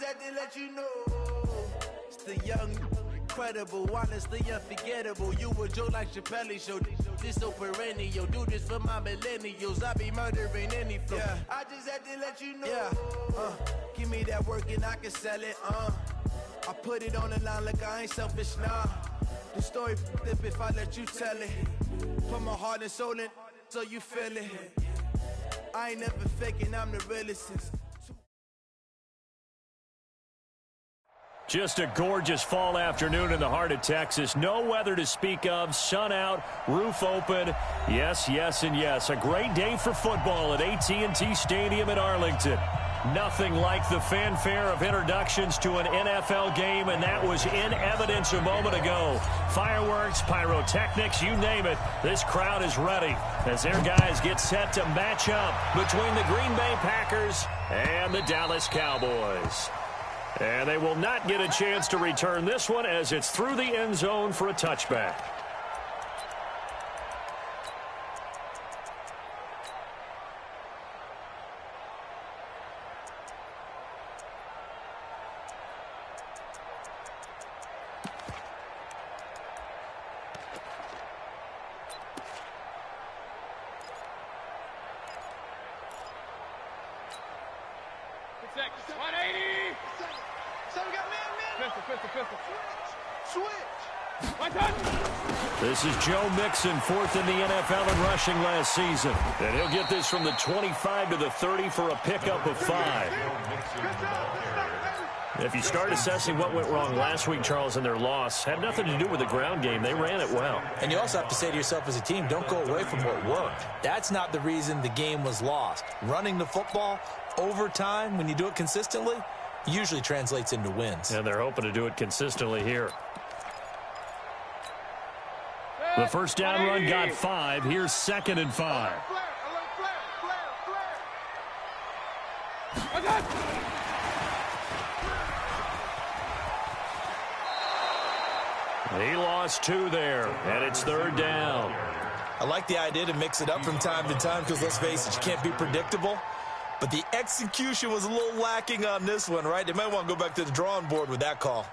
just had to let you know. It's the young, incredible, honestly unforgettable. You a joke like Chappelle Show. This so perennial. Do this for my millennials. I be murdering any flow. Yeah. I just had to let you know. Yeah. Give me that work and I can sell it. I put it on the line like I ain't selfish, nah. The story flip if I let you tell it. Put my heart and soul in so you feel it. I ain't never faking, I'm the realest since. Just a gorgeous fall afternoon in the heart of Texas. No weather to speak of. Sun out, roof open. Yes, yes, and yes. A great day for football at AT&T Stadium in Arlington. Nothing like the fanfare of introductions to an NFL game, and that was in evidence a moment ago. Fireworks, pyrotechnics, you name it. This crowd is ready as their guys get set to match up between the Green Bay Packers and the Dallas Cowboys. And they will not get a chance to return this one as it's through the end zone for a touchback. This is Joe Mixon, fourth in the NFL in rushing last season. And he'll get this from the 25 to the 30 for a pickup of 5. If you start assessing what went wrong last week, Charles, in their loss, had nothing to do with the ground game. They ran it well. And you also have to say to yourself as a team, don't go away from what worked. That's not the reason the game was lost. Running the football over time, when you do it consistently, usually translates into wins. And they're hoping to do it consistently here. The first down run got 5. Here's 2nd and 5. He lost 2 there, and it's 3rd down. I like the idea to mix it up from time to time because, let's face it, you can't be predictable. But the execution was a little lacking on this one, right? They might want to go back to the drawing board with that call.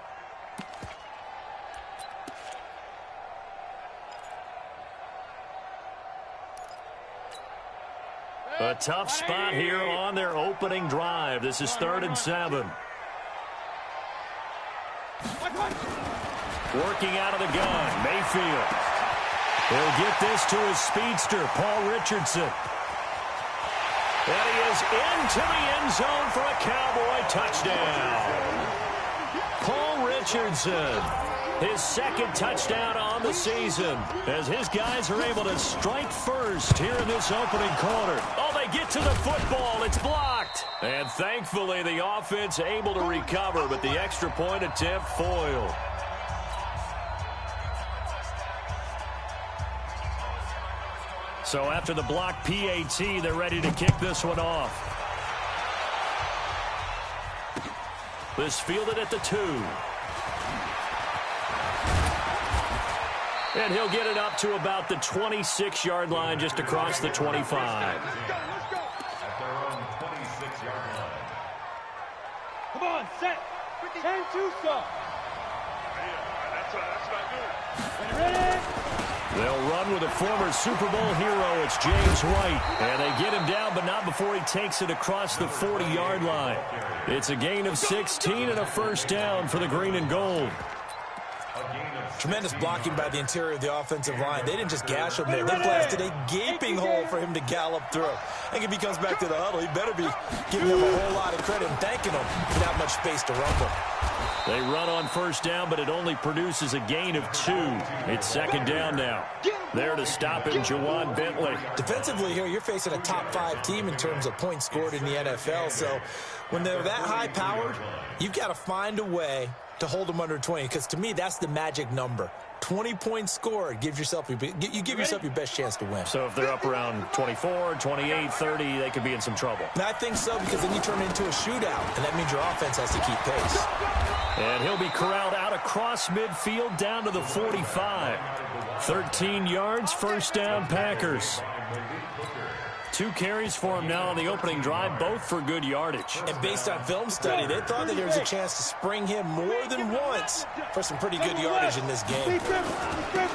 A tough spot here on their opening drive. This is 3rd and 7. Working out of the gun, Mayfield. He'll get this to his speedster, Paul Richardson. And he is into the end zone for a Cowboy touchdown. Paul Richardson, his 2nd touchdown on the season, as his guys are able to strike first here in this opening quarter. Oh, they get to the football. It's blocked. And thankfully, the offense able to recover, but the extra point attempt foiled. So after the block PAT, they're ready to kick this one off. This fielded at the 2. And he'll get it up to about the 26-yard line, just across the 25. Come on, set. 10-2 stop. That's not good. Ready? They'll run with a former Super Bowl hero. It's James White. And they get him down, but not before he takes it across the 40-yard line. It's a gain of 16 and a first down for the green and gold. Tremendous blocking by the interior of the offensive line. They didn't just gash him there. They blasted a gaping hole for him to gallop through. I think if he comes back to the huddle, he better be giving him a whole lot of credit and thanking him for that much space to rumble. They run on first down, but it only produces a gain of 2. It's 2nd down now. There to stop it, Jawan Bentley. Defensively here, you're facing a top 5 team in terms of points scored in the NFL. So when they're that high-powered, you've got to find a way to hold them under 20, because to me, that's the magic number. 20 points scored, you give yourself your best chance to win. So if they're up around 24, 28, 30, they could be in some trouble. And I think so, because then you turn it into a shootout, and that means your offense has to keep pace. And he'll be corralled out across midfield down to the 45. 13 yards, first down, Packers. 2 carries for him now on the opening drive, both for good yardage. And based on film study, they thought that there was a chance to spring him more than once for some pretty good yardage in this game.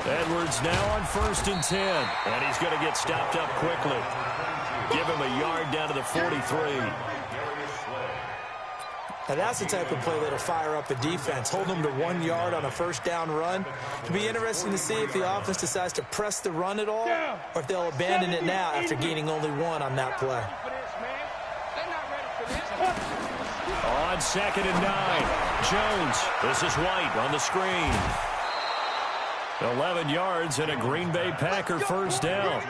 Edwards now on 1st and 10, and he's going to get stopped up quickly. Give him a yard down to the 43. Now that's the type of play that'll fire up a defense. Hold them to 1 yard on a first down run. It'll be interesting to see if the offense decides to press the run at all, or if they'll abandon it now after gaining only 1 on that play. On 2nd and 9, Jones. This is White on the screen. 11 yards and a Green Bay Packer first down.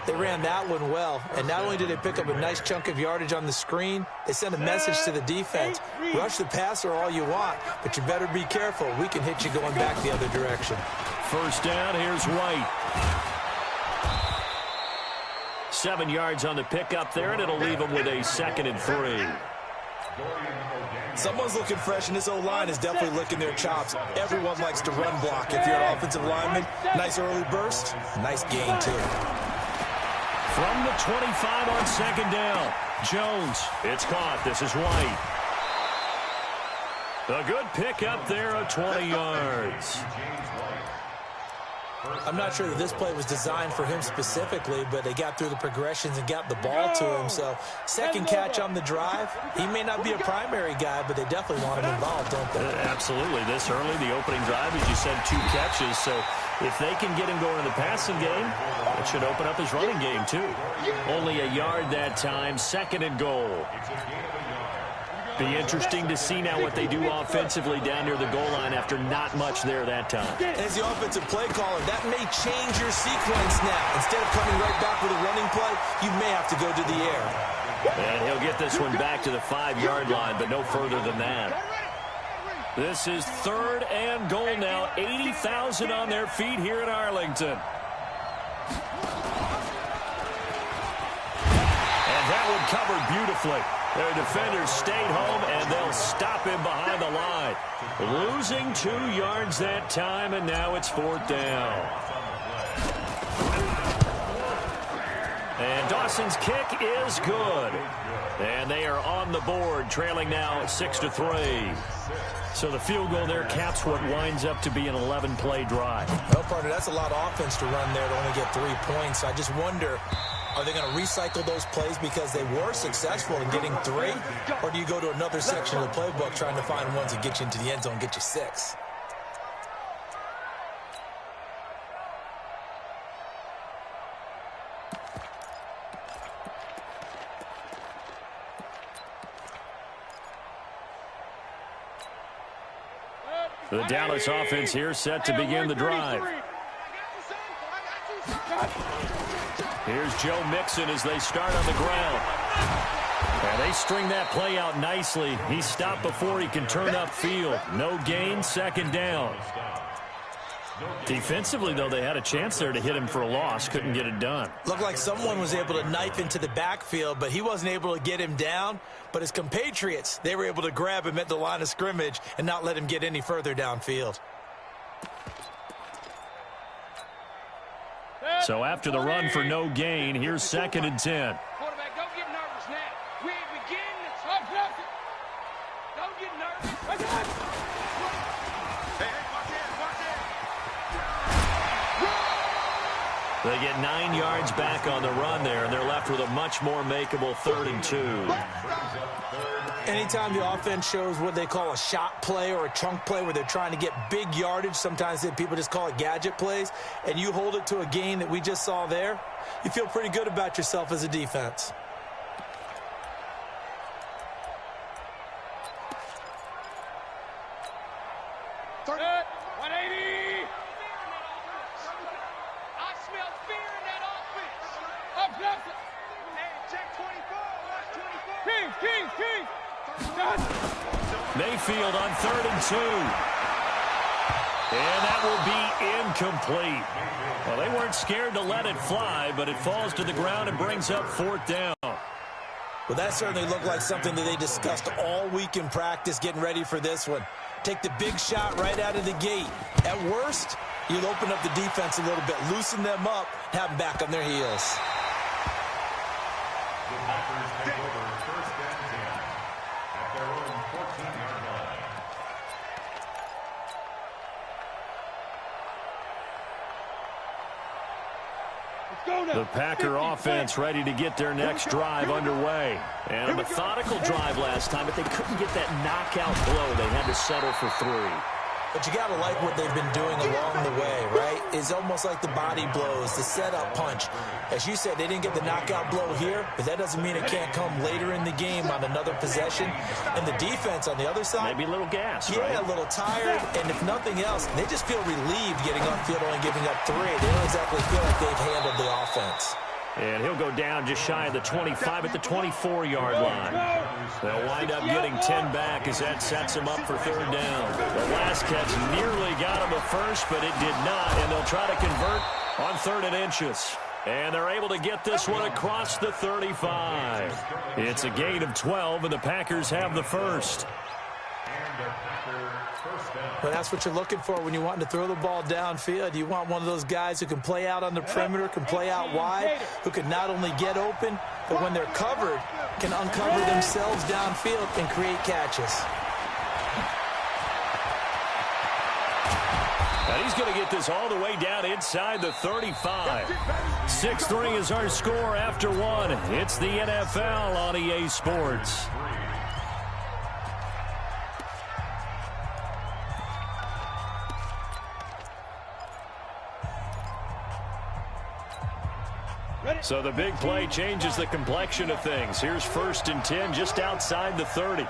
They ran that one well, and not only did they pick up a nice chunk of yardage on the screen, they sent a message to the defense. Rush the passer all you want, but you better be careful. We can hit you going back the other direction. First down, here's White. 7 yards on the pickup there, and it'll leave him with a 2nd and 3. Someone's looking fresh, and this O-line is definitely licking their chops. Everyone likes to run block. If you're an offensive lineman, nice early burst, nice gain too. From the 25 on 2nd down, Jones. It's caught. This is White. A good pickup there of 20 yards. I'm not sure that this play was designed for him specifically, but they got through the progressions and got the ball to him. So, second catch on the drive. He may not be a primary guy, but they definitely want him involved, don't they? Absolutely. This early, the opening drive, as you said, 2 catches. So, if they can get him going in the passing game, it should open up his running game, too. Only a yard that time, 2nd and goal. Be interesting to see now what they do offensively down near the goal line after not much there that time. As the offensive play caller, that may change your sequence now. Instead of coming right back with a running play, you may have to go to the air. And he'll get this one back to the 5-yard line, but no further than that. This is 3rd and goal now. 80,000 on their feet here in Arlington. And that one covered beautifully. Their defenders stayed home, and they'll stop him behind the line. Losing 2 yards that time, and now it's 4th down. And Dawson's kick is good. And they are on the board, trailing now 6-3. So the field goal there caps what winds up to be an 11-play drive. Well, partner, that's a lot of offense to run there to only get 3 points. I just wonder, are they going to recycle those plays because they were successful in getting 3? Or do you go to another section of the playbook trying to find ones that get you into the end zone and get you 6? The Dallas offense here set to begin the drive. Here's Joe Mixon as they start on the ground. And they string that play out nicely. He stopped before he can turn upfield. No gain, 2nd down. Defensively, though, they had a chance there to hit him for a loss. Couldn't get it done. Looked like someone was able to knife into the backfield, but he wasn't able to get him down. But his compatriots, they were able to grab him at the line of scrimmage and not let him get any further downfield. So after the run for no gain, here's 2nd and 10. Quarterback, don't get nervous now. We ain't beginning. Stop nothing. Don't get nervous. Hey, watch it. They get 9 yards back on the run there, and they're left with a much more makeable 3rd and 2. Anytime the offense shows what they call a shot play or a chunk play where they're trying to get big yardage, sometimes people just call it gadget plays, and you hold it to a gain that we just saw there, you feel pretty good about yourself as a defense. Good. 180. I smell fear in that offense. Up nothing. Hey, check 24. Watch 24. King. Mayfield on 3rd and 2. And that will be incomplete. Well, they weren't scared to let it fly, but it falls to the ground and brings up 4th down. Well, that certainly looked like something that they discussed all week in practice getting ready for this one. Take the big shot right out of the gate. At worst, You'll open up the defense a little bit, loosen them up, have them back on their heels. The Packers take over 1st and 10 at their own 14-yard line. The Packer offense ready to get their next drive underway. And a methodical drive last time, but they couldn't get that knockout blow. They had to settle for 3. But you got to like what they've been doing along the way, right? It's almost like the body blows, the setup punch. As you said, they didn't get the knockout blow here, but that doesn't mean it can't come later in the game on another possession. And the defense on the other side, maybe a little gas, yeah, right? A little tired. And if nothing else, they just feel relieved getting upfield, only giving up 3. They don't exactly feel like they've handled the offense. And he'll go down just shy of the 25 at the 24-yard line. They'll wind up getting 10 back as that sets him up for 3rd down. The last catch nearly got him a first, but it did not, and they'll try to convert on 3rd and inches. And they're able to get this one across the 35. It's a gain of 12, and the Packers have the first. But that's what you're looking for when you want to throw the ball downfield. You want one of those guys who can play out on the perimeter, can play out wide, who can not only get open, but when they're covered, can uncover themselves downfield and create catches. And he's going to get this all the way down inside the 35. 6-3 is our score after 1. It's the NFL on EA Sports. So the big play changes the complexion of things. Here's 1st and 10 just outside the 30.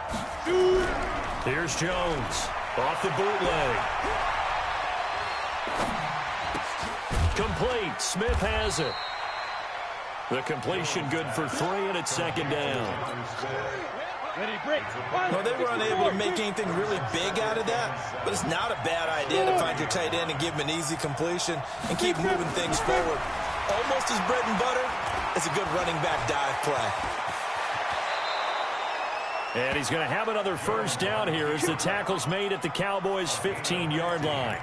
Here's Jones off the bootleg. Complete. Smith has it. The completion good for 3, and it's 2nd down. Well, they were unable to make anything really big out of that, but it's not a bad idea to find your tight end and give him an easy completion and keep moving things forward. Almost as bread and butter as a good running back dive play. And he's going to have another 1st down here as the tackle's made at the Cowboys' 15-yard line.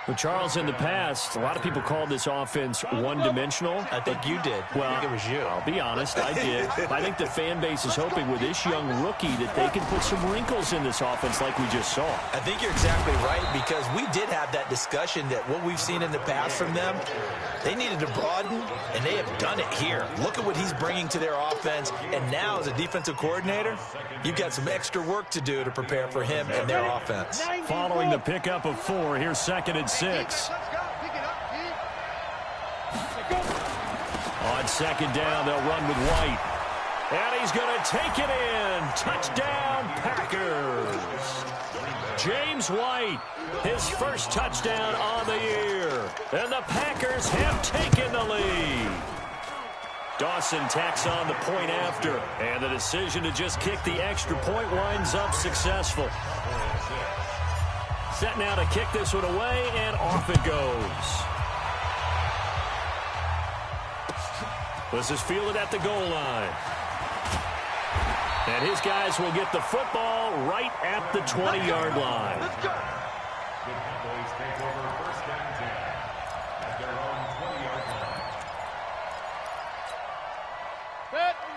But Charles, in the past, a lot of people called this offense one-dimensional. I think you did. Well, I think it was you. I'll be honest, I did. I think the fan base is hoping with this young rookie that they can put some wrinkles in this offense like we just saw. I think you're exactly right, because we did have that discussion that what we've seen in the past from them, they needed to broaden, and they have done it here. Look at what he's bringing to their offense, and now as a defensive coordinator, you've got some extra work to do to prepare for him and their offense. Following the pickup of 4, here's 2nd and 6. On 2nd down, they'll run with White. And he's going to take it in. Touchdown, Packers. James White, his first touchdown on the year. And the Packers have taken the lead. Dawson tacks on the point after. And the decision to just kick the extra point winds up successful. Set now to kick this one away, and off it goes. This is fielded at the goal line. And his guys will get the football right at the 20-yard line. The Cowboys take over 1st and 10 at their own 20-yard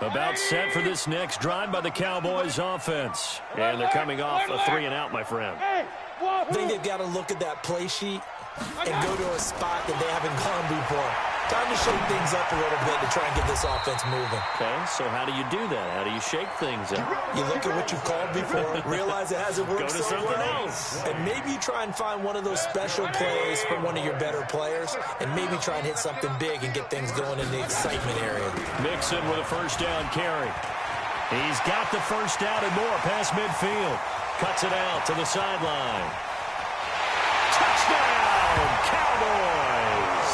line. About set for this next drive by the Cowboys offense. And they're coming off a 3-and-out, my friend. I think they've got to look at that play sheet and go to a spot that they haven't gone before. Time to shake things up a little bit to try and get this offense moving. Okay, so how do you do that? How do you shake things up? You look at what you've called before, realize it hasn't worked Go to so something well, else. and maybe you try and find one of those special plays from one of your better players, and maybe try and hit something big and get things going in the excitement area. Mixon with a 1st down carry. He's got the 1st down and more past midfield. Cuts it out to the sideline. Touchdown, Cowboys!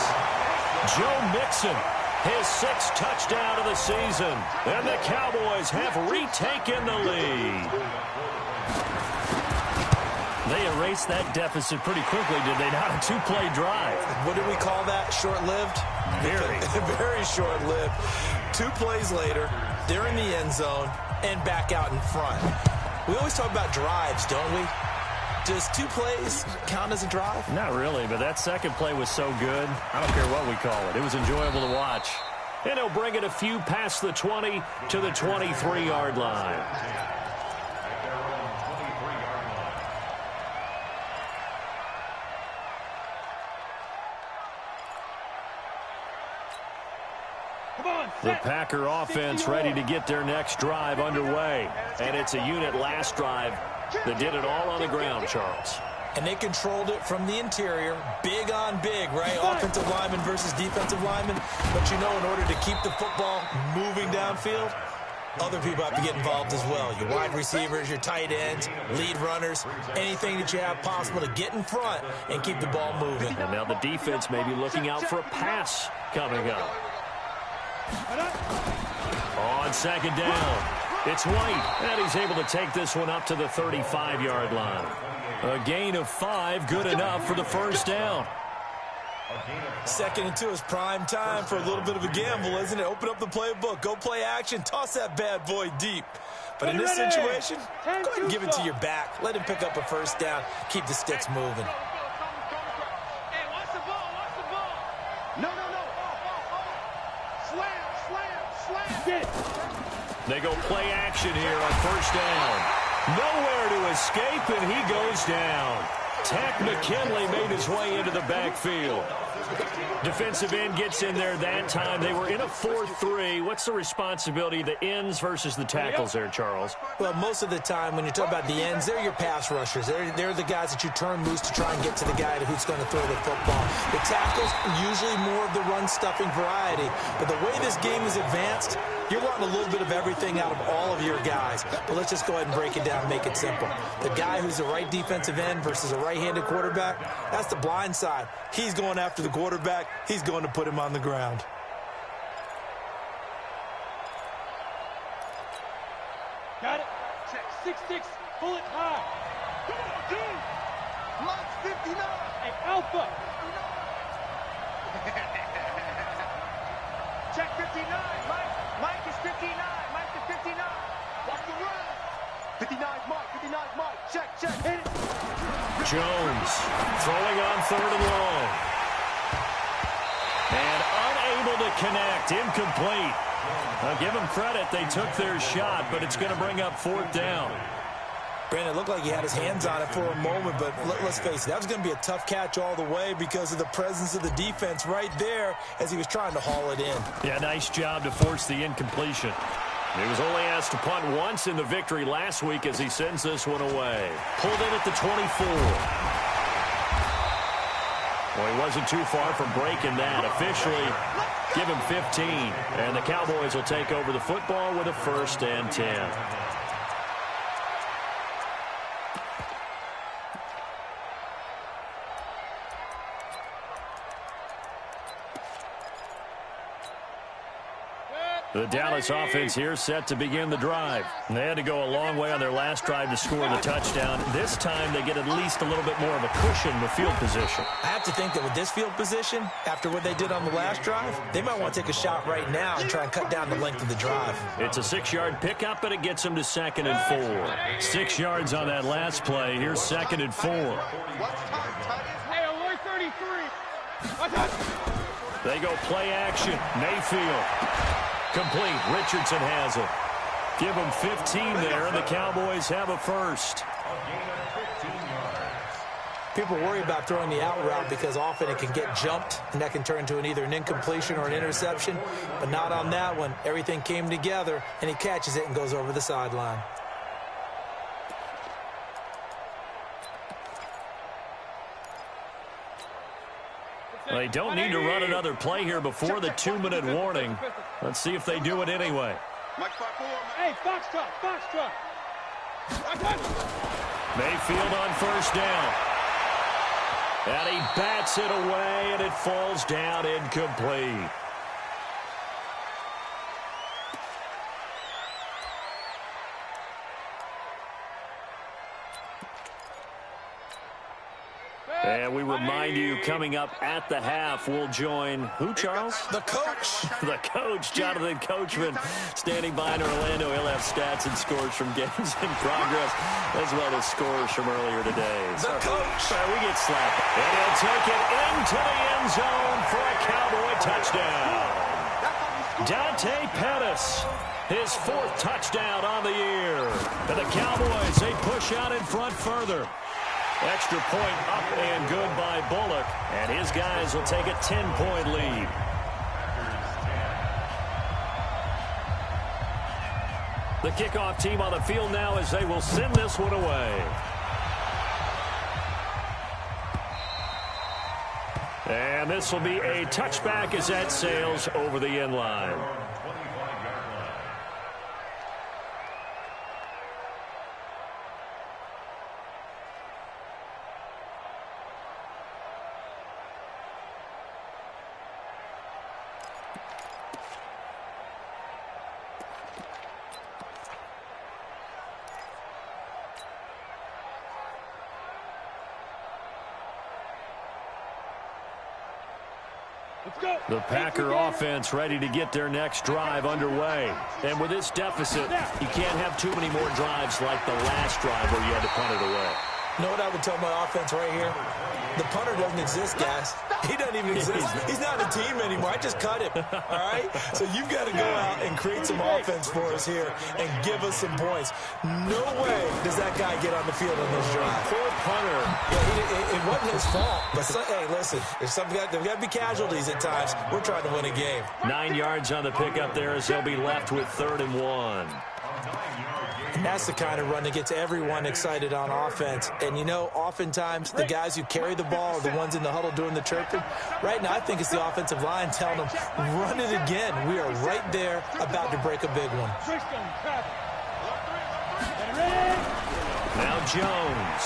Joe Mixon, his 6th touchdown of the season. And the Cowboys have retaken the lead. They erased that deficit pretty quickly, did they not? A 2-play drive. What do we call that? Short-lived? Very. Very short-lived. 2 plays later, they're in the end zone and back out in front. We always talk about drives, don't we? Does 2 plays count as a drive? Not really, but that second play was so good. I don't care what we call it. It was enjoyable to watch. And he'll bring it a few past the 20 to the 23-yard line. The Packer offense ready to get their next drive underway. And it's a unit last drive that did it all on the ground, Charles. And they controlled it from the interior. Big on big, right? Offensive lineman versus defensive lineman. But you know, in order to keep the football moving downfield, other people have to get involved as well. Your wide receivers, your tight ends, lead runners, anything that you have possible to get in front and keep the ball moving. And now the defense may be looking out for a pass coming up. On second down, it's White, and he's able to take this one up to the 35-yard line. A gain of 5, good enough for the first down. 2nd and 2 is prime time for a little bit of a gamble, isn't it? Open up the playbook, go play action, toss that bad boy deep. But in this situation, go ahead and give it to your back. Let him pick up a first down, keep the sticks moving. Hey, watch the ball, watch the ball. No. Slam. They go play action here on first down. Nowhere to escape, and he goes down. Takk McKinley made his way into the backfield. Defensive end gets in there that time. They were in a 4-3. What's the responsibility of the ends versus the tackles there, Charles? Well, most of the time when you talk about the ends, they're your pass rushers. They're the guys that you turn loose to try and get to the guy who's going to throw the football. The tackles are usually more of the run-stuffing variety. But the way this game is advanced, you're wanting a little bit of everything out of all of your guys. But let's just go ahead and break it down and make it simple. The guy who's the right defensive end versus a right-handed quarterback, that's the blind side. He's going after the quarterback. He's going to put him on the ground. Got it. Check. 6-6. Pull it high. Come on, dude. Mike's 59. Hey, Alpha. Check 59. Mike is 59. Mike is 59. Watch the run. 59's Mike. 59's Mike. Check. Hit it. Jones throwing on 3rd and long. And unable to connect. Incomplete. I'll give them credit. They took their shot, but it's going to bring up 4th down. Brandon, it looked like he had his hands on it for a moment, but let's face it, that was going to be a tough catch all the way because of the presence of the defense right there as he was trying to haul it in. Yeah, nice job to force the incompletion. He was only asked to punt once in the victory last week as he sends this one away. Pulled in at the 24. Well, he wasn't too far from breaking that. Officially, give him 15. And the Cowboys will take over the football with a 1st and 10. The Dallas offense here set to begin the drive. They had to go a long way on their last drive to score the touchdown. This time they get at least a little bit more of a cushion with field position. I have to think that with this field position, after what they did on the last drive, they might want to take a shot right now and try and cut down the length of the drive. It's a 6-yard pickup, but it gets them to 2nd and 4. 6 yards on that last play. Here's 2nd and 4. Hey, alert 33. Watch out. They go play action. Mayfield. Complete. Richardson has it. Give them 15 there, and the Cowboys have a 1st. People worry about throwing the out route because often it can get jumped, and that can turn into either an incompletion or an interception. But not on that one. Everything came together, and he catches it and goes over the sideline. They don't need to run another play here before the 2-minute warning. Let's see if they do it anyway. Hey, Foxtrot. Mayfield on 1st down. And he bats it away, and it falls down incomplete. And we remind you, coming up at the half, we'll join who, Charles? The coach. The coach, Jonathan Coachman, standing by in Orlando. He'll have stats and scores from games in progress, as well as scores from earlier today. The coach. We get slapped. And he'll take it into the end zone for a Cowboy touchdown. Dante Pettis, his 4th touchdown on the year. And the Cowboys, they push out in front further. Extra point up and good by Bullock. And his guys will take a 10-point lead. The kickoff team on the field now as they will send this one away. And this will be a touchback as that sails over the end line. The Packer offense ready to get their next drive underway. And with this deficit, you can't have too many more drives like the last drive where you had to punt it away. You know what I would tell my offense right here? The punter doesn't exist, guys. He doesn't even exist. He's not a team anymore. I just cut him, all right? So you've got to go out and create some offense for us here and give us some points. No way does that guy get on the field on this drive. Poor punter. Yeah, it wasn't his fault. But, hey, listen, there's got to be casualties at times. We're trying to win a game. 9 yards on the pickup there as they'll be left with 3rd and 1. And that's the kind of run that gets everyone excited on offense. And, you know, oftentimes the guys who carry the ball are the ones in the huddle doing the chirping. Right now, I think it's the offensive line telling them, run it again. We are right there about to break a big one. Now Jones.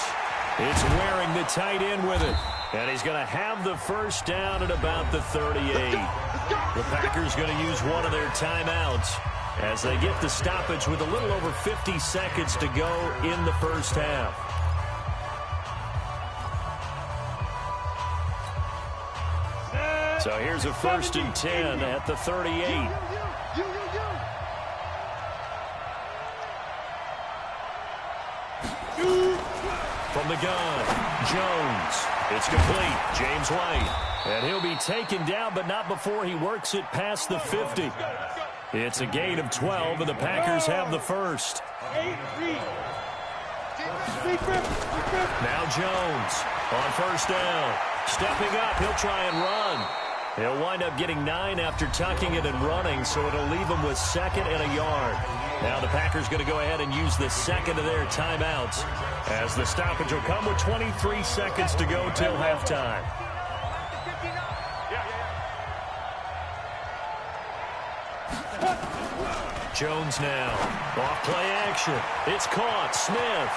It's wearing the tight end with it. And he's going to have the first down at about the 38. The Packers going to use one of their timeouts as they get the stoppage with a little over 50 seconds to go in the first half. So here's a 1st and 10 at the 38. From the gun, Jones. It's complete. James White. And he'll be taken down, but not before he works it past the 50. It's a gain of 12, and the Packers have the first. Now Jones on 1st down. Stepping up, he'll try and run. He'll wind up getting 9 after tucking it and running, so it'll leave him with 2nd and a yard. Now the Packers going to go ahead and use the 2nd of their timeouts as the stoppage will come with 23 seconds to go till halftime. Jones now. Off play action. It's caught. Smith.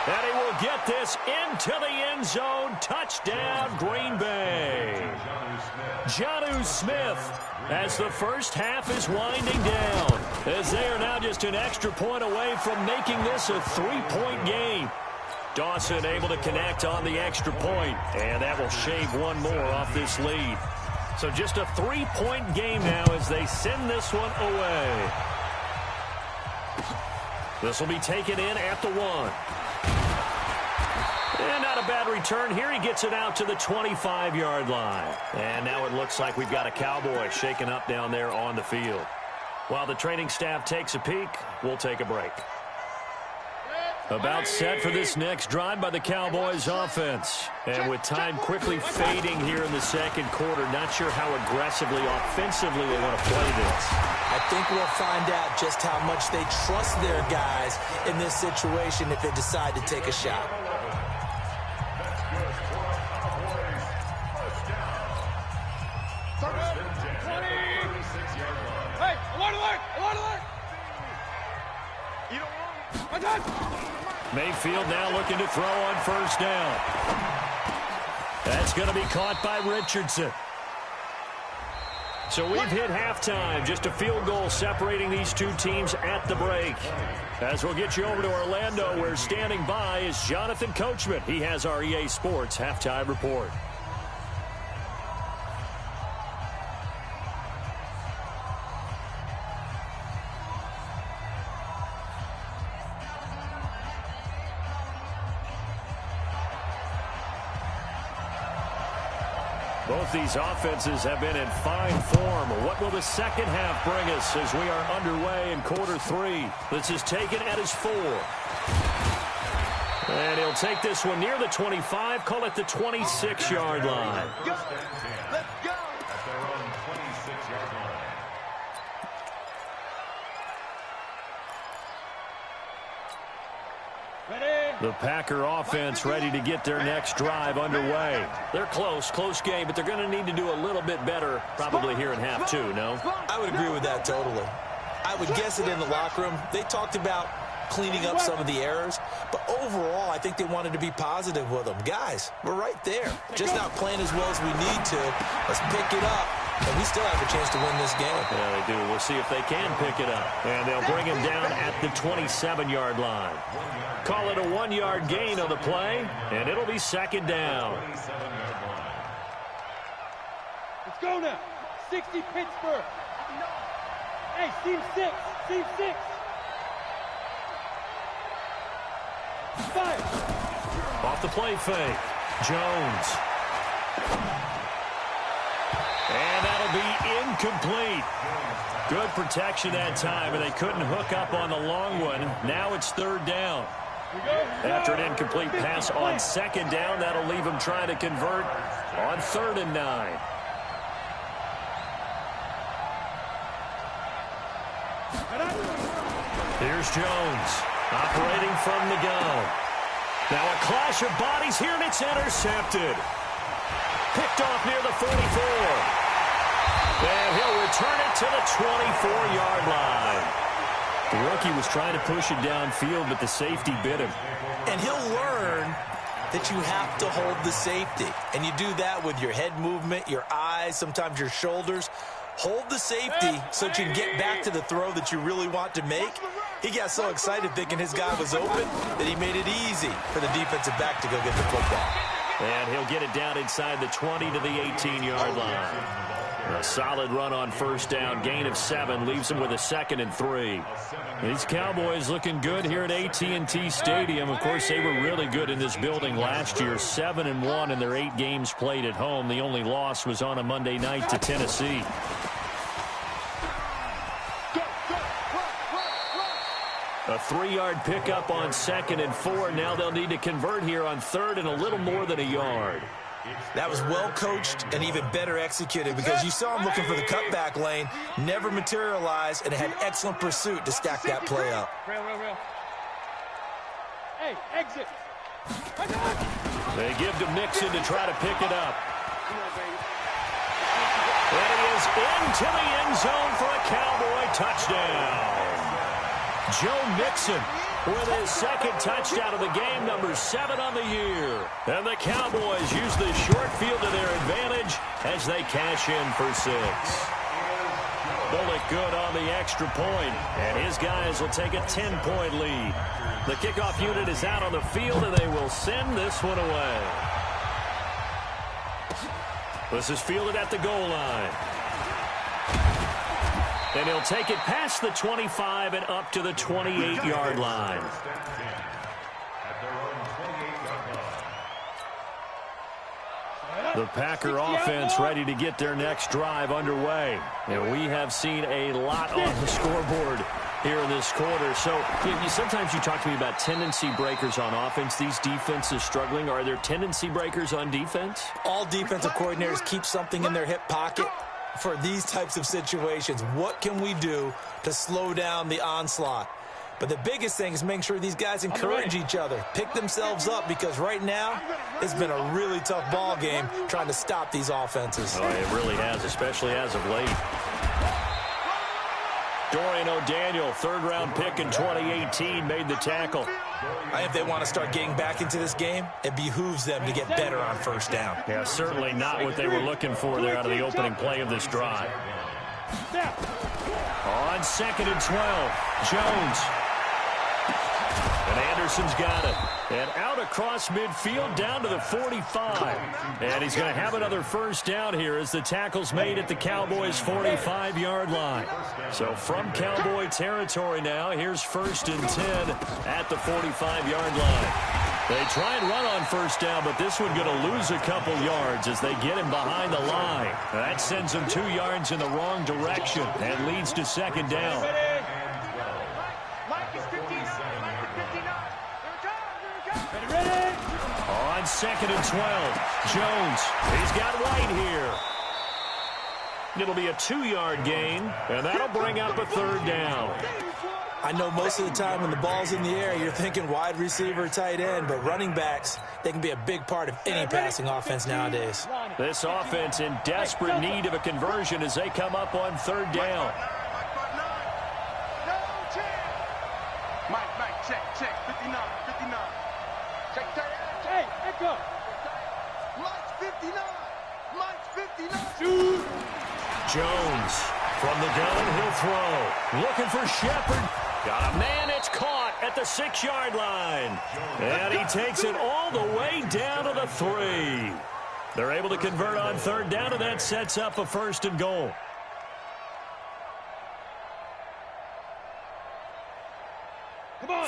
And he will get this into the end zone. Touchdown, Green Bay. Jonnu Smith as the first half is winding down, as they are now just an extra point away from making this a 3-point game. Dawson able to connect on the extra point, and that will shave one more off this lead. So just a 3-point game now as they send this one away. This will be taken in at the 1. And not a bad return here. He gets it out to the 25-yard line. And now it looks like we've got a Cowboy shaken up down there on the field. While the training staff takes a peek, we'll take a break. About set for this next drive by the Cowboys offense. And with time quickly fading here in the second quarter, not sure how aggressively, offensively they want to play this. I think we'll find out just how much they trust their guys in this situation if they decide to take a shot. Hey, alert, alert, alert, alert! You don't want Mayfield now looking to throw on 1st down. That's going to be caught by Richardson. So we've hit halftime. Just a field goal separating these two teams at the break. As we'll get you over to Orlando, where standing by is Jonathan Coachman. He has our EA Sports halftime report. Both these offenses have been in fine form. What will the second half bring us as we are underway in quarter 3? This is taken at his 4. And he'll take this one near the 25, call it the 26-yard line. Let's go. At their own 26-yard line. The Packer offense ready to get their next drive underway. They're close game, but they're going to need to do a little bit better probably here in half 2, no? I would agree with that totally. I would guess it in the locker room. They talked about cleaning up some of the errors, but overall, I think they wanted to be positive with them. Guys, we're right there. Just not playing as well as we need to. Let's pick it up, and we still have a chance to win this game. Yeah, they do. We'll see if they can pick it up. And they'll bring him down at the 27-yard line. Call it a 1-yard gain on the play, and it'll be second down. Let's go now. 60 Pittsburgh. Hey, team 6. Team 6. Fire. Off the play fake. Jones. And that'll be incomplete. Good protection that time, and they couldn't hook up on the long one. Now it's third down. After an incomplete pass on second down, that'll leave them trying to convert on 3rd and 9. Here's Jones operating from the gun. Now a clash of bodies here, and it's intercepted. Picked off near the 44. And he'll return it to the 24-yard line. The rookie was trying to push it downfield, but the safety bit him. And he'll learn that you have to hold the safety. And you do that with your head movement, your eyes, sometimes your shoulders. Hold the safety so that you can get back to the throw that you really want to make. He got so excited thinking his guy was open that he made it easy for the defensive back to go get the football. And he'll get it down inside the 20 to the 18-yard line. A solid run on first down. Gain of 7 leaves him with a 2nd and 3. These Cowboys looking good here at AT&T Stadium. Of course, they were really good in this building last year. 7-1 in their 8 games played at home. The only loss was on a Monday night to Tennessee. A 3-yard pickup on 2nd and 4. Now they'll need to convert here on 3rd and a little more than a yard. That was well coached and even better executed because you saw him looking for the cutback lane, never materialized, and had excellent pursuit to stack that play up. Real. Hey, exit. They give to Mixon to try to pick it up. And he is into the end zone for a Cowboy touchdown. Joe Mixon with his 2nd touchdown of the game, number 7 on the year. And the Cowboys use the short field to their advantage as they cash in for 6. Bullock good on the extra point, and his guys will take a 10-point lead. The kickoff unit is out on the field, and they will send this one away. This is fielded at the goal line. And he'll take it past the 25 and up to the 28-yard line. The Packer offense ready to get their next drive underway. And we have seen a lot on the scoreboard here in this quarter. So sometimes you talk to me about tendency breakers on offense. These defenses struggling. Are there tendency breakers on defense? All defensive coordinators keep something in their hip pocket for these types of situations. What can we do to slow down the onslaught? But the biggest thing is making sure these guys encourage each other, pick themselves up, because right now it's been a really tough ball game trying to stop these offenses. Oh, it really has, especially as of late. Dorian O'Daniel, 3rd-round pick in 2018, made the tackle. If they want to start getting back into this game, it behooves them to get better on first down. Yeah, certainly not what they were looking for there out of the opening play of this drive. On 2nd and 12, Jones. And Anderson's got it. And out across midfield down to the 45. And he's going to have another first down here as the tackle's made at the Cowboys' 45-yard line. So from Cowboy territory now, here's 1st and 10 at the 45-yard line. They try and run on first down, but this one going to lose a couple yards as they get him behind the line. That sends them 2 yards in the wrong direction and leads to 2nd down. On 2nd and 12, Jones. He's got White here. It'll be a 2-yard gain, and that'll bring up a 3rd down. I know most of the time when the ball's in the air, you're thinking wide receiver, tight end, but running backs, they can be a big part of any passing offense nowadays. This offense in desperate need of a conversion as they come up on 3rd down. Mike, check, 59. Check, hey, echo. Mike's 59. Shoot. Jones from the gun, he'll throw. Looking for Shepard. Got a man, it's caught at the 6-yard line. And he takes it all the way down to the 3. They're able to convert on 3rd down, and that sets up a 1st and goal.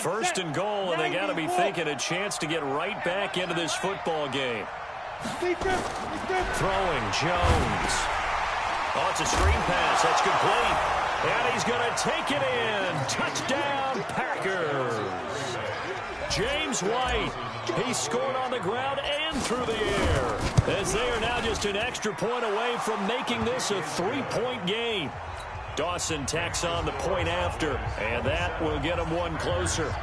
First and goal, and they got to be thinking a chance to get right back into this football game. Throwing, Jones. Oh, it's a screen pass. That's complete. And he's going to take it in. Touchdown, Packers. James White. He scored on the ground and through the air, as they are now just an extra point away from making this a 3-point game. Dawson tacks on the point after, and that will get him one closer.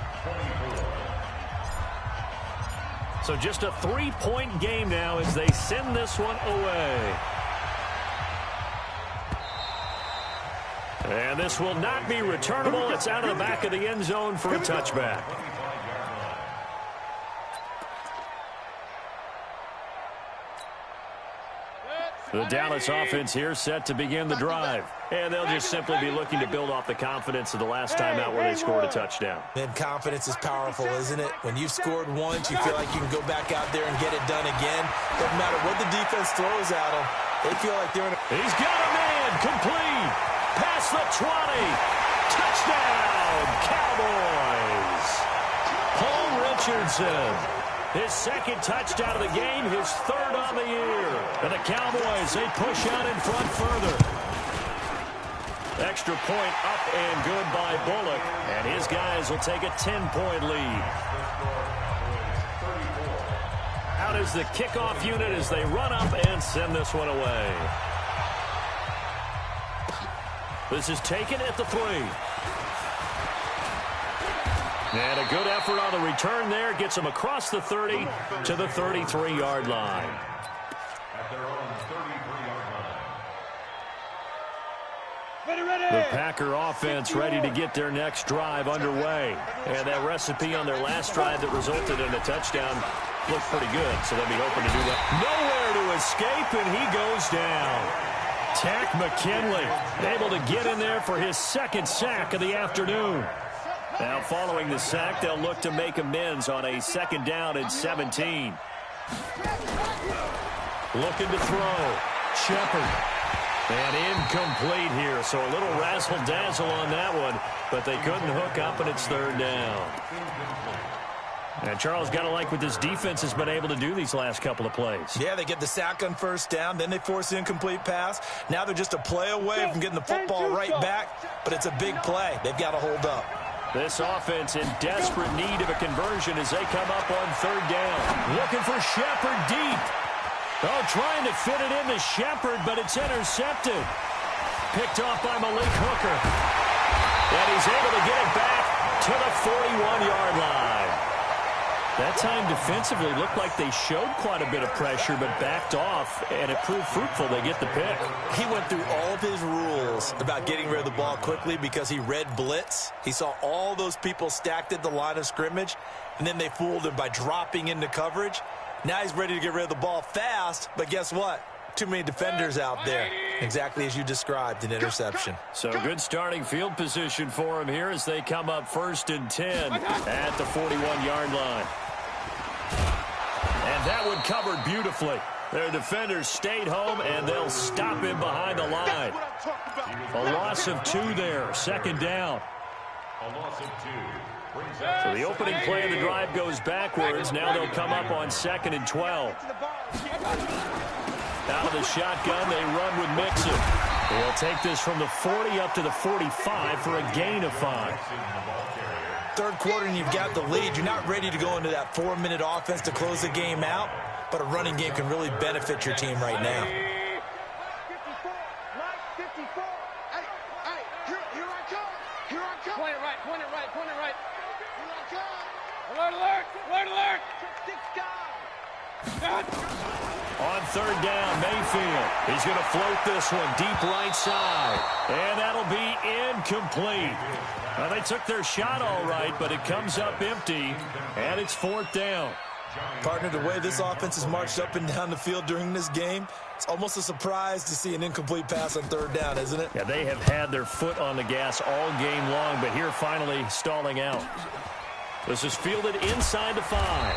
So just a 3-point game now as they send this one away. And this will not be returnable. It's out of the back of the end zone for a touchback. The Dallas offense here set to begin the drive. And they'll just simply be looking to build off the confidence of the last time out where they scored a touchdown. And confidence is powerful, isn't it? When you've scored once, you feel like you can go back out there and get it done again. Doesn't matter what the defense throws at them. They feel like they're in a... He's got a man. Complete. Past the 20. Touchdown, Cowboys. Paul Richardson. His 2nd touchdown of the game, his 3rd on the year. And the Cowboys, they push out in front further. Extra point up and good by Bullock. And his guys will take a 10-point lead. Out is the kickoff unit as they run up and send this one away. This is taken at the 3. And a good effort on the return there. Gets them across the 30 to the 33-yard line. At their own 33-yard line. The Packer offense ready to get their next drive underway. And that recipe on their last drive that resulted in a touchdown looked pretty good. So they'll be hoping to do that. Nowhere to escape, and he goes down. Takk McKinley able to get in there for his 2nd sack of the afternoon. Now following the sack, they'll look to make amends on a 2nd down and 17. Looking to throw. Shepard. And incomplete here, so a little razzle-dazzle on that one, but they couldn't hook up, and it's 3rd down. And Charles, got to like what this defense has been able to do these last couple of plays. Yeah, they get the sack on 1st down, then they force the incomplete pass. Now they're just a play away from getting the football right back, but it's a big play. They've got to hold up. This offense in desperate need of a conversion as they come up on 3rd down. Looking for Shepard deep. Oh, trying to fit it into Shepard, but it's intercepted. Picked off by Malik Hooker. And he's able to get it back to the 41-yard line. That time defensively looked like they showed quite a bit of pressure but backed off, and it proved fruitful. They get the pick. He went through all of his rules about getting rid of the ball quickly because he read blitz. He saw all those people stacked at the line of scrimmage, and then they fooled him by dropping into coverage. Now he's ready to get rid of the ball fast, but guess what? Too many defenders out there. Exactly as you described, an interception. So good starting field position for him here as they come up 1st and 10 at the 41-yard line. And that one covered beautifully. Their defenders stayed home, and they'll stop him behind the line. A loss of 2 there, 2nd down. A loss of 2. So the opening play of the drive goes backwards. Now they'll come up on 2nd and 12. Out of the shotgun, they run with Mixon. They'll take this from the 40 up to the 45 for a gain of 5. Third quarter and you've got the lead. You're not ready to go into that 4-minute offense to close the game out, but a running game can really benefit your team right now. 54, Mike, 54. Hey, here I come. Here I come. Point it right. Here I come. Alert. On 3rd down, Mayfield. He's going to float this one deep right side. And that'll be incomplete. Well, they took their shot all right, but it comes up empty, and it's 4th down. Partner, the way this offense has marched up and down the field during this game, it's almost a surprise to see an incomplete pass on 3rd down, isn't it? Yeah, they have had their foot on the gas all game long, but here finally stalling out. This is fielded inside the 5.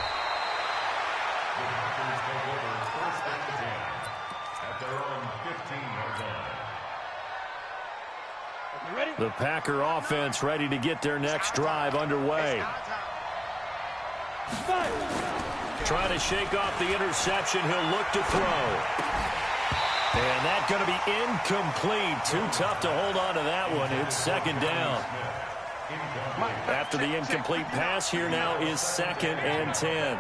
The Packer offense ready to get their next drive underway. Trying to shake off the interception. He'll look to throw. And that's going to be incomplete. Too tough to hold on to that one. It's 2nd down. After the incomplete pass, here now is 2nd and 10.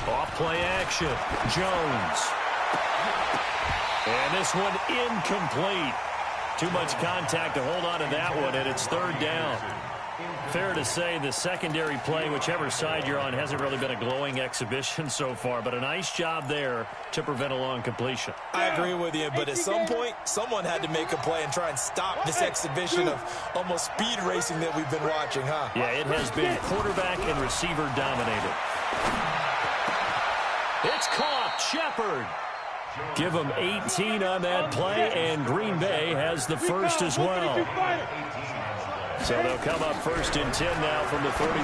Off play action. Jones. And this one incomplete. Too much contact to hold on to that one, and it's 3rd down. Fair to say the secondary play, whichever side you're on, hasn't really been a glowing exhibition so far, but a nice job there to prevent a long completion. I agree with you, but at some point, someone had to make a play and try and stop this exhibition of almost speed racing that we've been watching, huh? Yeah, it has been quarterback and receiver dominated. It's caught. Shepard. Give them 18 on that play, and Green Bay has the first as well. So they'll come up 1st and 10 now from the 33.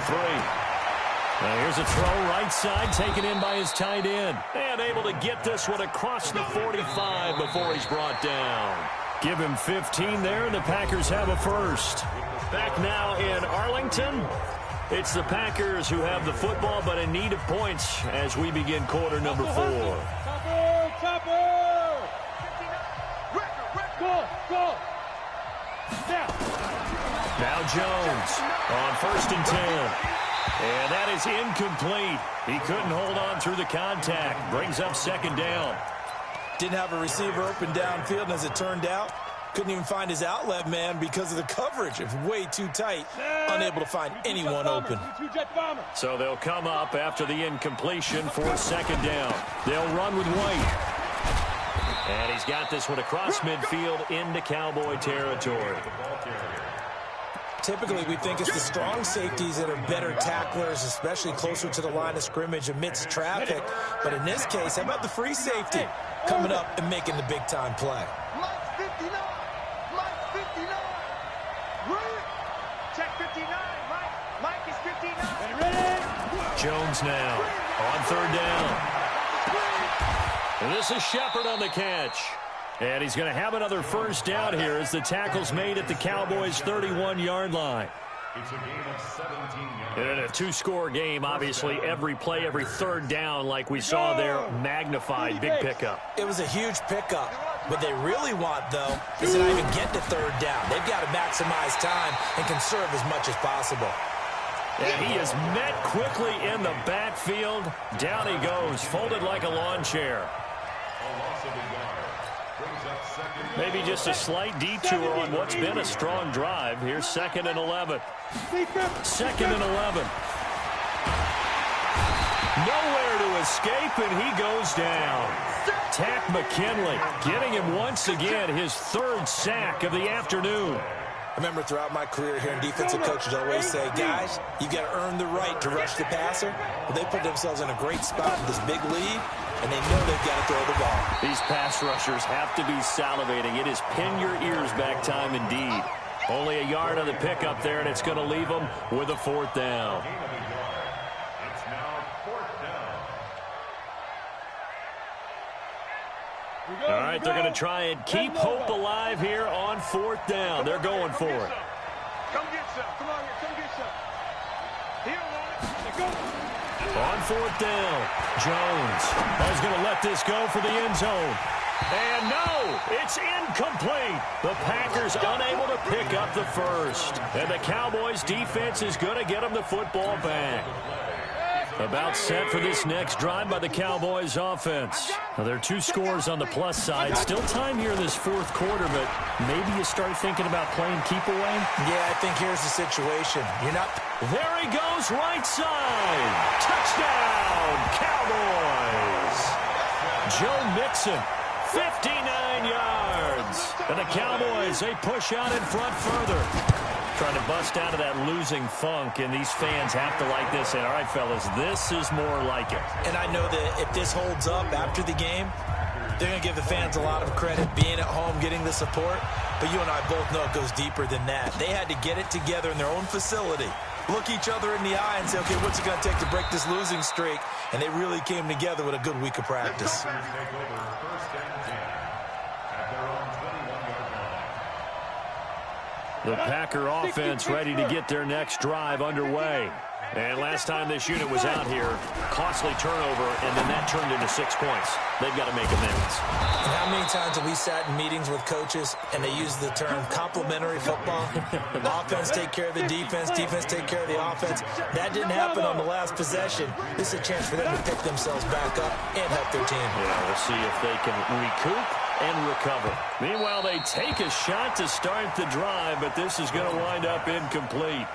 Now here's a throw right side, taken in by his tight end. And able to get this one across the 45 before he's brought down. Give him 15 there, and the Packers have a first. Back now in Arlington. It's the Packers who have the football, but in need of points as we begin quarter number 4. Now Jones on 1st and 10. And that is incomplete. He couldn't hold on through the contact. Brings up 2nd down. Didn't have a receiver open downfield, and as it turned out, couldn't even find his outlet man because of the coverage. It was way too tight. Unable to find anyone open. So they'll come up after the incompletion for 2nd down. They'll run with White. And he's got this one across midfield into Cowboy territory. Typically, we think it's the strong safeties that are better tacklers, especially closer to the line of scrimmage amidst traffic. But in this case, how about the free safety coming up and making the big-time play? Mike 59. Mike 59. Check 59. Mike is 59. Ready? Jones now on 3rd down. And this is Shepard on the catch. And he's going to have another first down here as the tackle's made at the Cowboys' 31-yard line. It's a game of 17 yards. In a 2-score game, obviously, every play, every 3rd down, like we saw there, magnified, big pickup. It was a huge pickup. What they really want, though, is to not even get to 3rd down. They've got to maximize time and conserve as much as possible. And he is met quickly in the backfield. Down he goes, folded like a lawn chair. A loss of a yard. Brings up 2nd. Maybe just a slight detour on what's been a strong drive. Here's 2nd and 11. 2nd and 11. Nowhere to escape, and he goes down. Takk McKinley getting him once again his 3rd sack of the afternoon. I remember throughout my career hearing defensive coaches always say, guys, you got to earn the right to rush the passer. But they put themselves in a great spot with this big lead. and they know they've got to throw the ball. These pass rushers have to be salivating. It is pin your ears back time indeed. Only a yard on the pickup there, and it's going to leave them with a 4th down. It's now 4th down. All right, they're going to try and keep hope alive here on 4th down. They're going for it. Come get some. Come on here. Come get some. He don't want it. Go. On 4th down, Jones is going to let this go for the end zone. And no, it's incomplete. The Packers unable to pick up the first. And the Cowboys defense is going to get them the football back. About set for this next drive by the Cowboys offense. Now, there are 2 scores on the plus side. Still time here in this 4th quarter, but maybe you start thinking about playing keep away? Yeah, I think here's the situation. You're not... There he goes, right side. Touchdown, Cowboys. Joe Mixon, 59 yards. And the Cowboys, they push out in front further. Trying to bust out of that losing funk, and these fans have to like this. And, all right, fellas, this is more like it. And I know that if this holds up after the game, they're going to give the fans a lot of credit being at home, getting the support. But you and I both know it goes deeper than that. They had to get it together in their own facility, look each other in the eye and say, okay, what's it going to take to break this losing streak? And they really came together with a good week of practice. Take over 1st and 10 at their own 21-yard line. The Packer offense ready to get their next drive underway. And last time this unit was out here, costly turnover, and then that turned into 6 points. They've got to make amends. And how many times have we sat in meetings with coaches and they use the term complementary football? Offense take care of the defense, defense take care of the offense. That didn't happen on the last possession. This is a chance for them to pick themselves back up and help their team. Yeah, we'll see if they can recoup and recover. Meanwhile, they take a shot to start the drive, but this is going to wind up incomplete.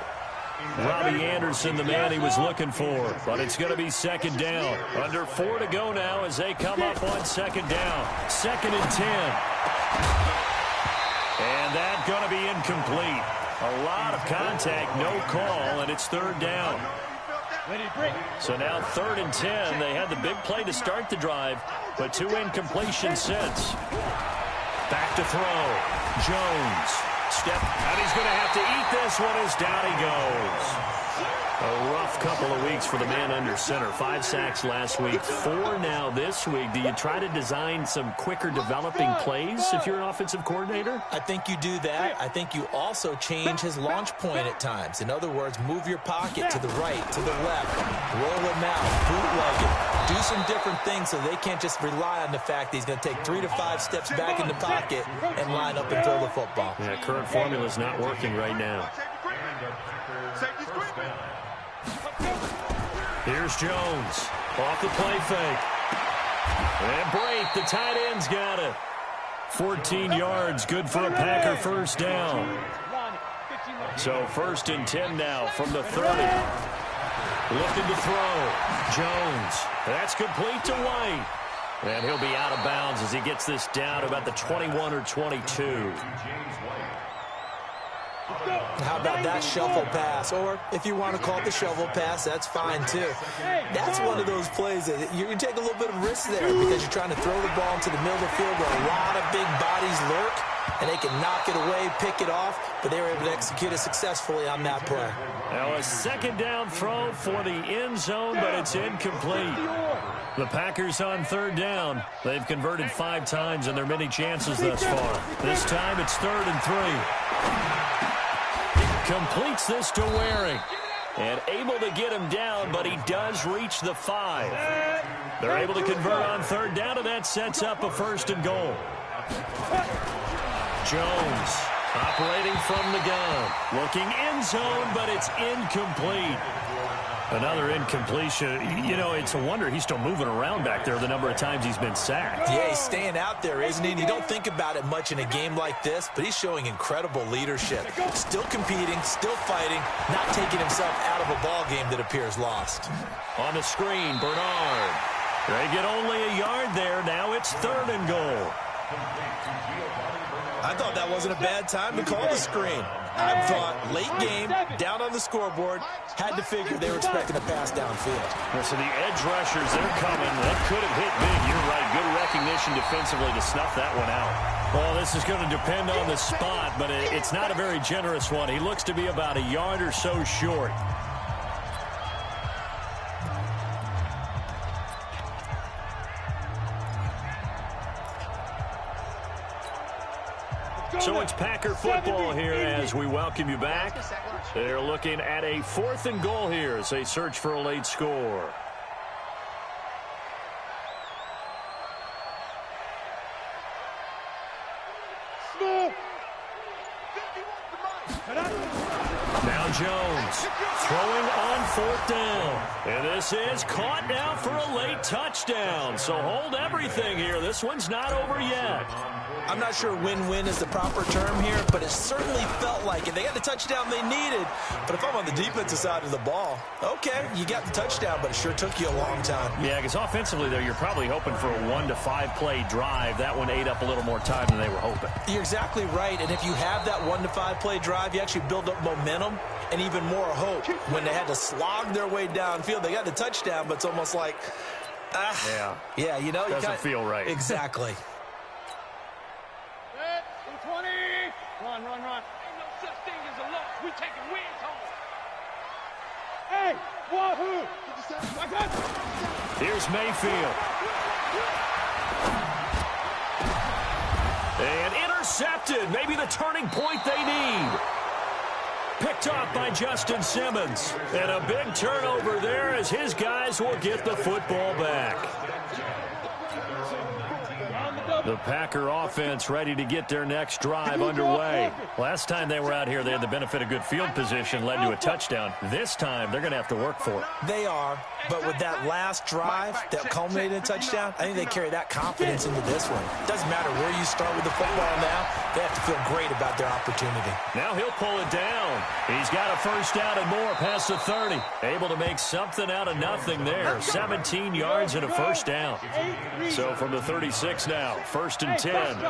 Robbie Anderson, the man he was looking for, but it's going to be 2nd down. Under 4 to go now as they come up on 2nd down. 2nd and 10. And that's going to be incomplete. A lot of contact, no call, and it's 3rd down. So now 3rd and 10. They had the big play to start the drive, but 2 incompletions since. Back to throw. Jones. Step, and he's going to have to eat this one as down he goes. A rough couple of weeks for the man under center. 5 sacks last week, 4 now this week. Do you try to design some quicker developing plays if you're an offensive coordinator? I think you do that. I think you also change his launch point at times. In other words, move your pocket to the right, to the left, roll him out, bootleg it. Do some different things so they can't just rely on the fact that he's going to take 3 to 5 steps back in the pocket and line up and throw the football. Yeah, current formula is not working right now. Here's Jones. Off the play fake. And break. The tight end's got it. 14 yards. Good for a Packer 1st down. So 1st and 10 now from the 30. Looking to throw. Jones. That's complete to White. And he'll be out of bounds as he gets this down about the 21 or 22. How about that shuffle pass? Or if you want to call it the shovel pass, that's fine too. That's one of those plays that you can take a little bit of risk there because you're trying to throw the ball into the middle of the field where a lot of big bodies lurk, and they can knock it away, pick it off, but they were able to execute it successfully on that play. Now a 2nd down throw for the end zone, but it's incomplete. The Packers on 3rd down. They've converted 5 times in their many chances thus far. This time it's 3rd and 3. Completes this to Waring. And able to get him down, but he does reach the 5. They're able to convert on 3rd down, and that sets up a 1st and goal. Jones operating from the gun. Looking end zone, but it's incomplete. Another incompletion. You know, it's a wonder he's still moving around back there the number of times he's been sacked. Yeah, he's staying out there, isn't he? And you don't think about it much in a game like this, but he's showing incredible leadership. Still competing, still fighting, not taking himself out of a ball game that appears lost. On the screen, Bernard. They get only a yard there. Now it's 3rd and goal. I thought that wasn't a bad time to call the screen. I thought late game, down on the scoreboard, had to figure they were expecting a pass downfield. So the edge rushers, they're coming. That could have hit big. You're right. Good recognition defensively to snuff that one out. Well, this is going to depend on the spot, but it's not a very generous one. He looks to be about a yard or so short. So it's Packer football here as we welcome you back. They're looking at a 4th and goal here as they search for a late score. Now Jones throwing on 4th down. And this is caught now for a late touchdown. So hold everything here. This one's not over yet. I'm not sure win-win is the proper term here, but it certainly felt like it. They got the touchdown they needed. But if I'm on the defensive side of the ball, okay, you got the touchdown, but it sure took you a long time. Yeah, because offensively, though, you're probably hoping for a 1 to 5 play drive. That one ate up a little more time than they were hoping. You're exactly right, and if you have that 1 to 5 play drive, you actually build up momentum and even more hope. When they had to slog their way downfield, they got the touchdown, but it's almost like, yeah, you know, doesn't feel right. Exactly. 20. Run. Ain't no such thing as a loss. We taking wins home. Hey, wahoo! Here's Mayfield. And intercepted. Maybe the turning point they need. Picked off by Justin Simmons. And a big turnover there as his guys will get the football back. The Packer offense ready to get their next drive underway. Last time they were out here, they had the benefit of good field position, led to a touchdown. This time, they're going to have to work for it. They are, but with that last drive that culminated in a touchdown, I think they carry that confidence into this one. Doesn't matter where you start with the football now, they have to feel great about their opportunity. Now he'll pull it down. He's got a first down and more past the 30. Able to make something out of nothing there. 17 yards and a first down. So from the 36 now. 1st and 10.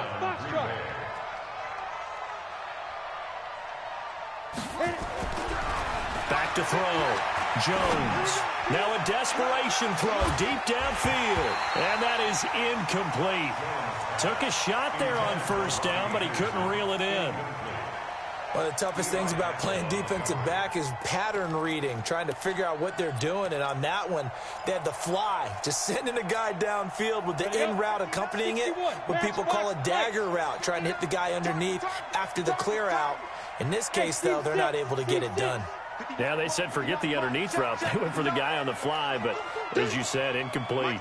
Back to throw. Jones. Now a desperation throw deep downfield. And that is incomplete. Took a shot there on first down, but he couldn't reel it in. One of the toughest things about playing defensive back is pattern reading, trying to figure out what they're doing. And on that one, they had the fly, just sending a guy downfield with the in route accompanying it, what people call a dagger route, trying to hit the guy underneath after the clear out. In this case, though, they're not able to get it done. Yeah, they said forget the underneath route. They went for the guy on the fly, but as you said, incomplete.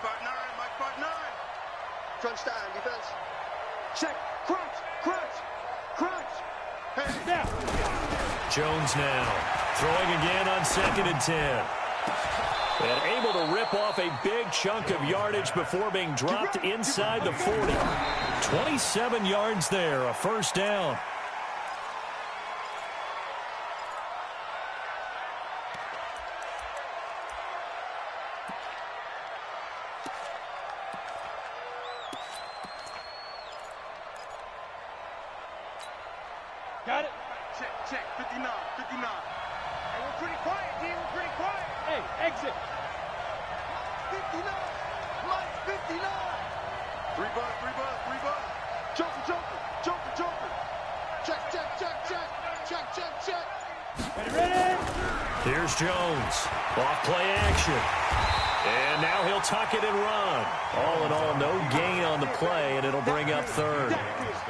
Crunch time, defense. Check. Crunch. Hey, now. Jones now throwing again on 2nd and 10. And able to rip off a big chunk of yardage before being dropped inside the 40. 27 yards there, a first down. Got it? Check. 59. Hey, we're pretty quiet, D. We're pretty quiet. Hey, exit. 59. Mike, 59. 3 bud. Joker. Check. Ready. Here's Jones. Off play action. And now he'll tuck it and run. All in all, no gain on the play, and it'll bring up 3rd.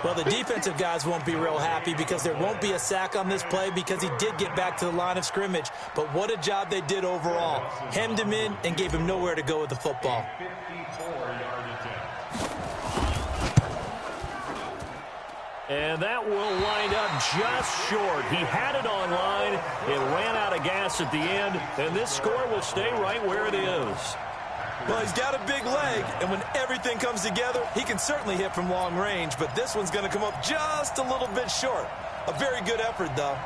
Well, the defensive guys won't be real happy because there won't be a sack on this play because he did get back to the line of scrimmage. But what a job they did overall. Hemmed him in and gave him nowhere to go with the football. And that will wind up just short. He had it on line. It ran out of gas at the end, and this score will stay right where it is. Well, he's got a big leg, and when everything comes together, he can certainly hit from long range, but this one's going to come up just a little bit short. A very good effort, though.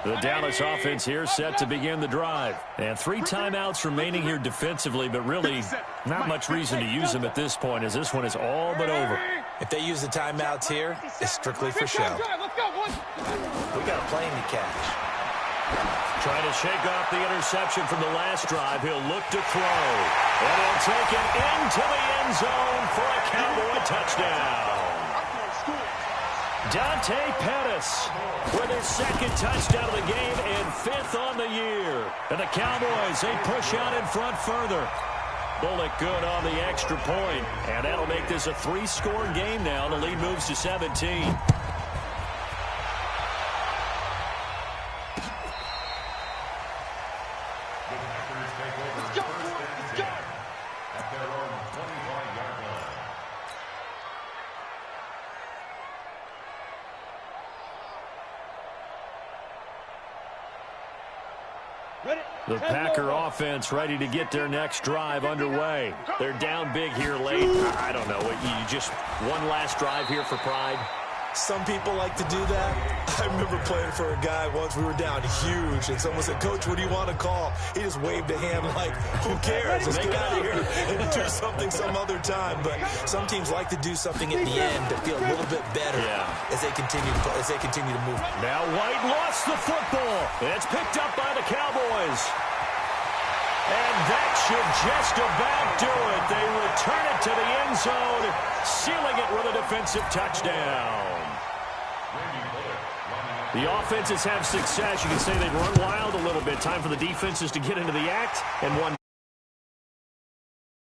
The Dallas offense here set to begin the drive. And 3 timeouts remaining here defensively, but really not much reason to use them at this point as this one is all but over. If they use the timeouts here, it's strictly for show. We got a plane to catch. Trying to shake off the interception from the last drive. He'll look to throw. And he'll take it into the end zone for a Cowboy touchdown. Dante Pettis with his second touchdown of the game and 5th on the year. And the Cowboys, they push out in front further. Bullock good on the extra point. And that'll make this a 3-score game now. The lead moves to 17. The Packer offense ready to get their next drive underway. They're down big here late. I don't know. You just one last drive here for pride? Some people like to do that. I remember playing for a guy once. We were down huge, and someone said, "Coach, what do you want to call?" He just waved a hand like, who cares? Let's get out of here and do something some other time. But some teams like to do something at the end to feel a little bit better as they continue to move. Now White lost the football. It's picked up by the Cowboys. And that should just about do it. They return it to the end zone, sealing it with a defensive touchdown. The offenses have success. You can say they've run wild a little bit. Time for the defenses to get into the act and one.